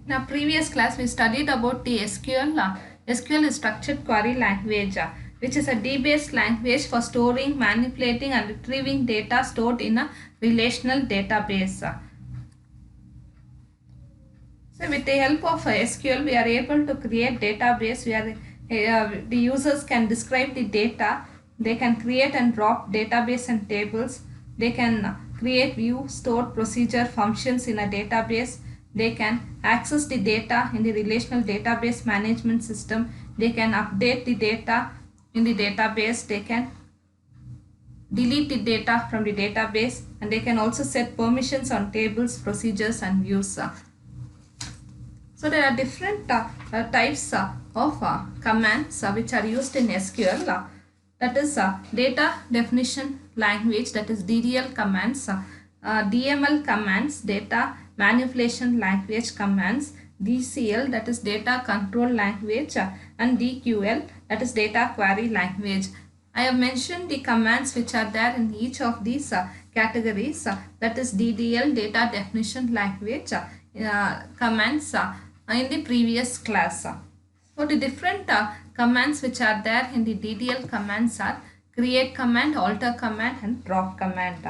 In our previous class, we studied about the SQL. SQL is structured query language, which is a D-based language for storing, manipulating, and retrieving data stored in a relational database. So, with the help of SQL, we are able to create database where the users can describe the data. They can create and drop database and tables. They can create, view, store, procedure, functions in a database. They can access the data in the relational database management system. They can update the data in the database. They can delete the data from the database, and they can also set permissions on tables, procedures, and views. So there are different types of commands which are used in SQL. That is data definition language, that is DDL commands, DML commands, data manipulation language commands, DCL, that is data control language, and DQL, that is data query language. I have mentioned the commands which are there in each of these categories, that is DDL, data definition language, commands in the previous class. So the different commands which are there in the DDL commands are create command, alter command, and drop command.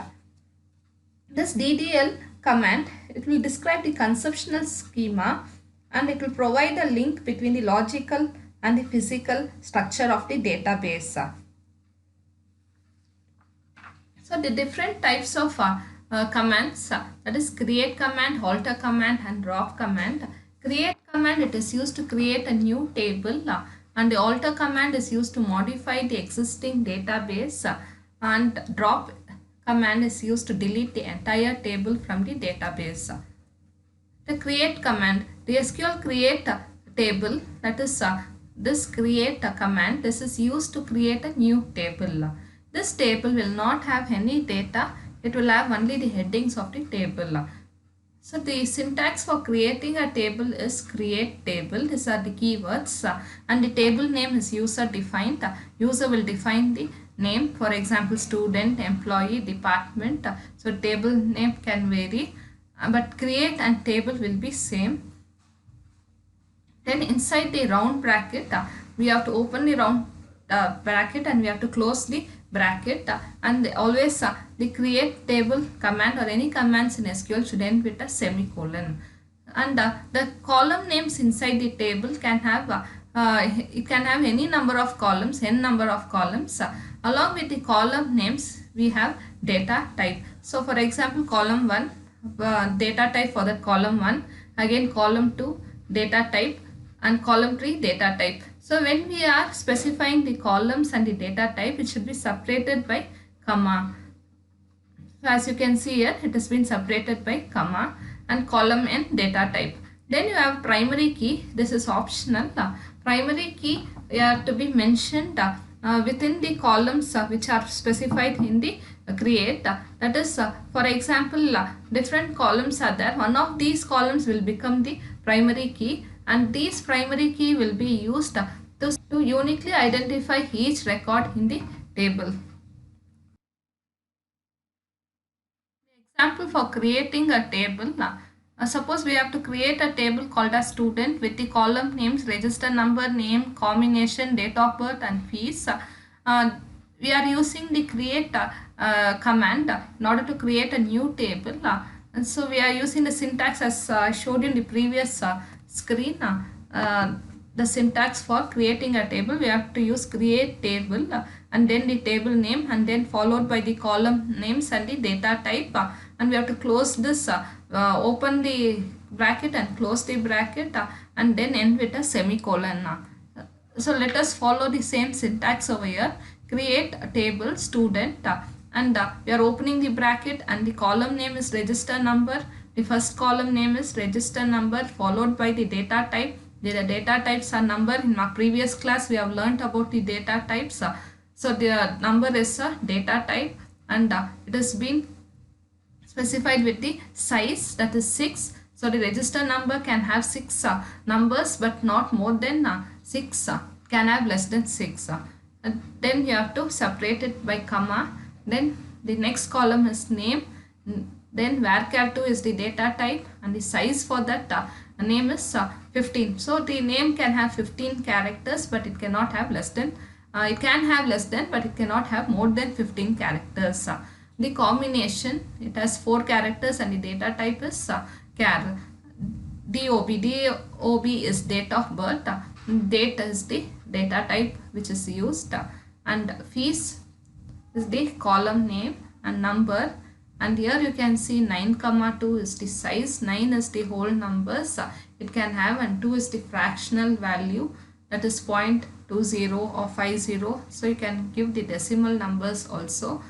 This DDL command, it will describe the conceptual schema, and it will provide a link between the logical and the physical structure of the database. So the different types of commands, that is create command, alter command, and drop command. Create command, it is used to create a new table, and the alter command is used to modify the existing database, and drop command is used to delete the entire table from the database. The create command, the SQL create table, that is this create command, this is used to create a new table. This table will not have any data, it will have only the headings of the table. So the syntax for creating a table is create table. These are the keywords, and the table name is user defined. User will define the name, for example student, employee, department. So table name can vary, but create and table will be same. Then inside the round bracket, we have to open the round bracket, and we have to close the bracket, and always the create table command or any commands in SQL should end with a semicolon. And the column names inside the table can have it can have any number of columns, n number of columns. Along with the column names, we have data type. So for example, column 1, data type for that column 1, again column 2, data type, and column 3, data type. So when we are specifying the columns and the data type, it should be separated by comma. So as you can see here, it has been separated by comma, and column and data type. Then you have primary key. This is optional. Primary key have to be mentioned within the columns which are specified in the create. That is, for example, different columns are there. One of these columns will become the primary key, and these primary key will be used to uniquely identify each record in the table. Example for creating a table. Suppose we have to create a table called as student with the column names, register number, name, combination, date of birth, and fees. We are using the create command in order to create a new table. And so we are using the syntax as I showed in the previous screen. The syntax for creating a table, we have to use create table, and then the table name, and then followed by the column names and the data type, and we have to close this, open the bracket and close the bracket, and then end with a semicolon. So let us follow the same syntax over here. Create a table student, and we are opening the bracket, and the column name is register number. The first column name is register number, followed by the data type. The data types are number. In our previous class we have learnt about the data types. So the number is a data type, and it has been specified with the size, that is 6. So the register number can have 6 numbers, but not more than 6, can have less than 6. And then you have to separate it by comma. Then the next column is name. Then varchar2 is the data type, and the size for that name is 15. So the name can have 15 characters, but it cannot have less than, it can have less than, but it cannot have more than 15 characters. The combination, it has 4 characters and the data type is char. DOB. DOB is date of birth. Date is the data type which is used. And fees is the column name and number. And here you can see 9,2 is the size. 9 is the whole numbers it can have, and 2 is the fractional value, that is 0.20 or 50. So you can give the decimal numbers also.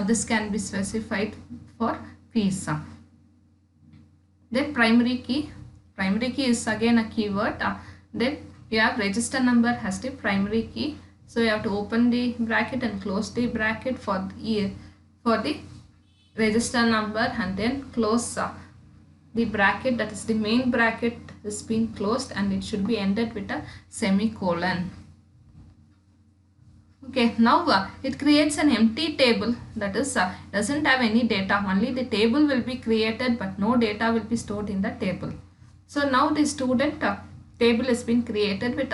This can be specified for fees. Then primary key. Primary key is again a keyword. Then you have register number has the primary key. So you have to open the bracket and close the bracket for the register number, and then close the bracket, that is the main bracket is being closed, and it should be ended with a semicolon. Okay, now it creates an empty table, that is doesn't have any data, only the table will be created but no data will be stored in the table. So now the student table has been created with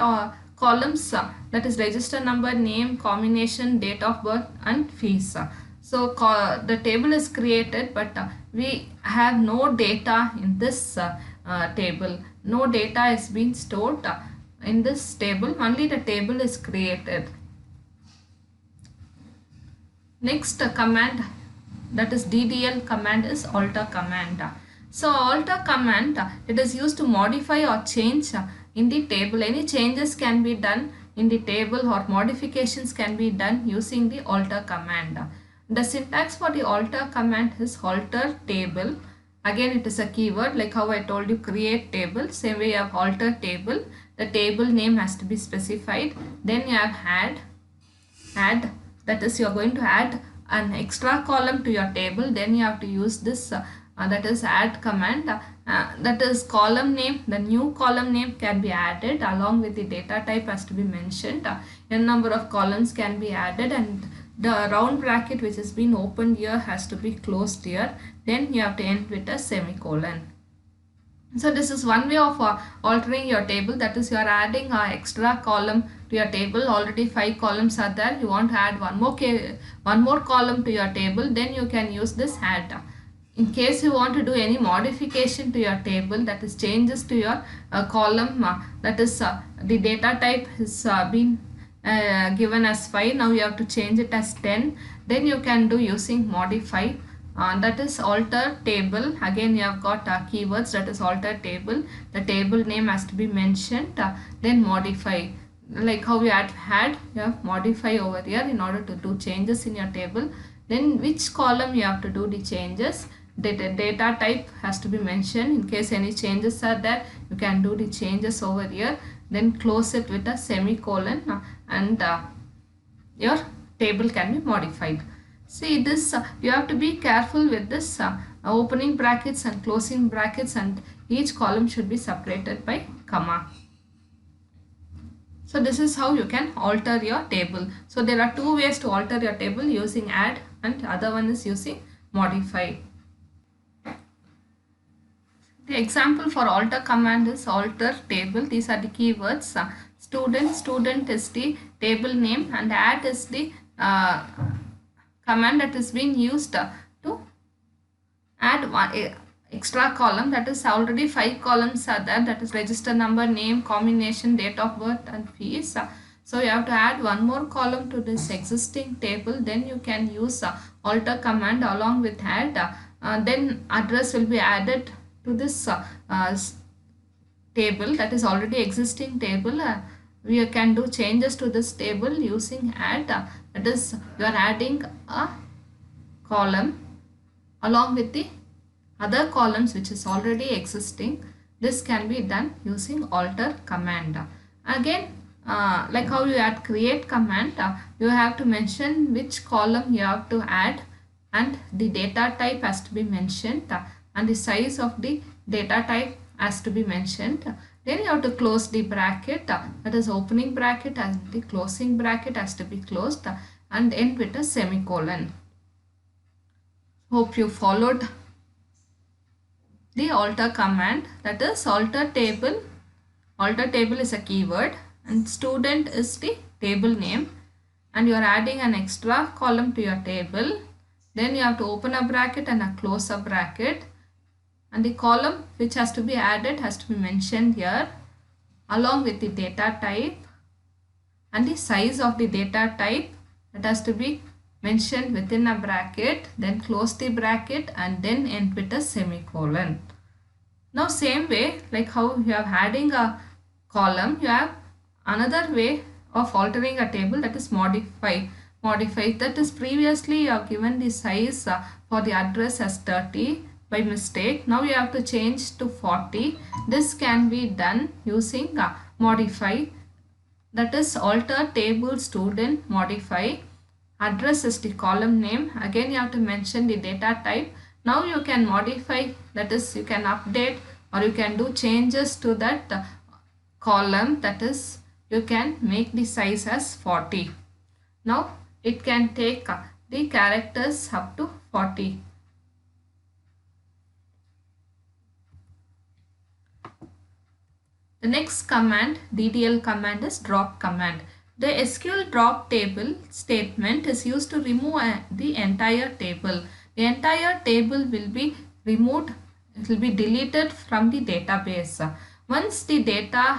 columns, that is register number, name, combination, date of birth and fees. So the table is created, but we have no data in this table. No data is being stored in this table, only the table is created. Next command, that is DDL command, is alter command. So alter command, it is used to modify or change in the table. Any changes can be done in the table or modifications can be done using the alter command. The syntax for the alter command is alter table. Again it is a keyword, like how I told you create table. Same way you have alter table. The table name has to be specified. Then you have add, that is you are going to add an extra column to your table. Then you have to use this that is add command. That is column name, the new column name can be added along with the data type has to be mentioned. N number of columns can be added, and the round bracket which has been opened here has to be closed here. Then you have to end with a semicolon. So this is one way of altering your table, that is you are adding an extra column to your table. Already 5 columns are there, you want to add one more column to your table, then you can use this add. In case you want to do any modification to your table, that is changes to your column, that is the data type is been given as 5, now you have to change it as 10, then you can do using modify. That is alter table. Again you have got keywords, that is alter table. The table name has to be mentioned. Then modify, like how you had you have modify over here in order to do changes in your table. Then which column you have to do the changes. The data type has to be mentioned. In case any changes are there, you can do the changes over here. Then close it with a semicolon, and your table can be modified. See this, you have to be careful with this opening brackets and closing brackets, and each column should be separated by comma. So this is how you can alter your table. So there are 2 ways to alter your table, using add and other one is using modify. The example for alter command is alter table. These are the keywords. Student is the table name, and add is the command that is being used to add one extra column, that is already 5 columns are there, that is register number, name, combination, date of birth and fees. So you have to add one more column to this existing table, then you can use alter command along with add. Then address will be added to this table, that is already existing table. We can do changes to this table using add. That is you are adding a column along with the other columns which is already existing. This can be done using alter command. Again like how you add create command, you have to mention which column you have to add, and the data type has to be mentioned, and the size of the data type has to be mentioned. Then you have to close the bracket, that is opening bracket, and the closing bracket has to be closed, and end with a semicolon. Hope you followed. the alter command, that is alter table. Alter table is a keyword and student is the table name, and you are adding an extra column to your table. Then you have to open a bracket and a close a bracket, and the column which has to be added has to be mentioned here along with the data type and the size of the data type, that has to be mentioned within a bracket, then close the bracket and then end with a semicolon. Now same way, like how you have adding a column, you have another way of altering a table, that is modify. That is previously you have given the size for the address as 30 by mistake. Now you have to change to 40. This can be done using modify, that is alter table student modify. Address is the column name. Again you have to mention the data type. Now you can modify, that is you can update or you can do changes to that column, that is you can make the size as 40. Now it can take the characters up to 40. The next command, DDL command, is drop command. The SQL drop table statement is used to remove the entire table. The entire table will be removed, it will be deleted from the database. Once the data,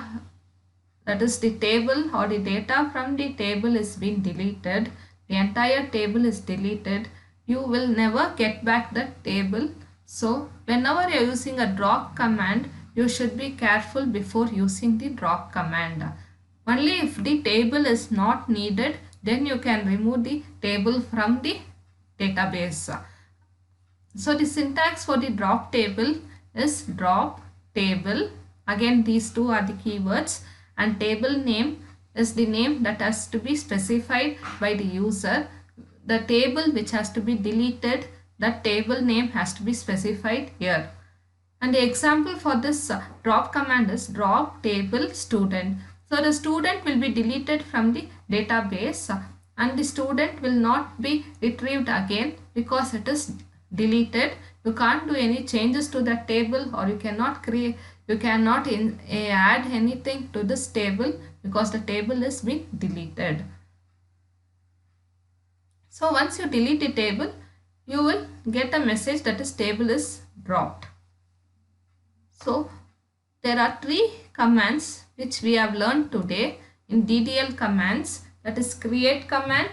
that is the table or the data from the table is being deleted, the entire table is deleted, you will never get back the table. So whenever you are using a drop command, you should be careful before using the drop command. Only if the table is not needed, then you can remove the table from the database. So the syntax for the drop table is drop table. Again these two are the keywords, and table name is the name that has to be specified by the user. The table which has to be deleted, that table name has to be specified here. And the example for this drop command is drop table student. So the student will be deleted from the database and the student will not be retrieved again because it is deleted. You can't do any changes to that table, or you cannot add anything to this table because the table is being deleted. So once you delete the table, you will get a message that is table is dropped. So there are three commands which we have learned today in DDL commands, that is create command,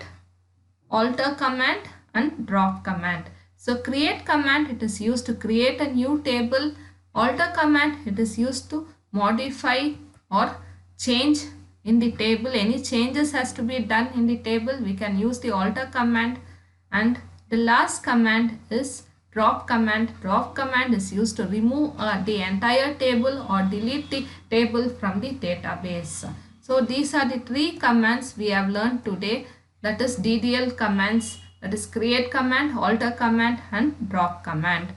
alter command and drop command. So create command, it is used to create a new table. Alter command, it is used to modify or change in the table. Any changes has to be done in the table, we can use the alter command. And the last command is drop command. Drop command is used to remove the entire table or delete the table from the database. So these are the three commands we have learned today, that is DDL commands, that is create command, alter command and drop command.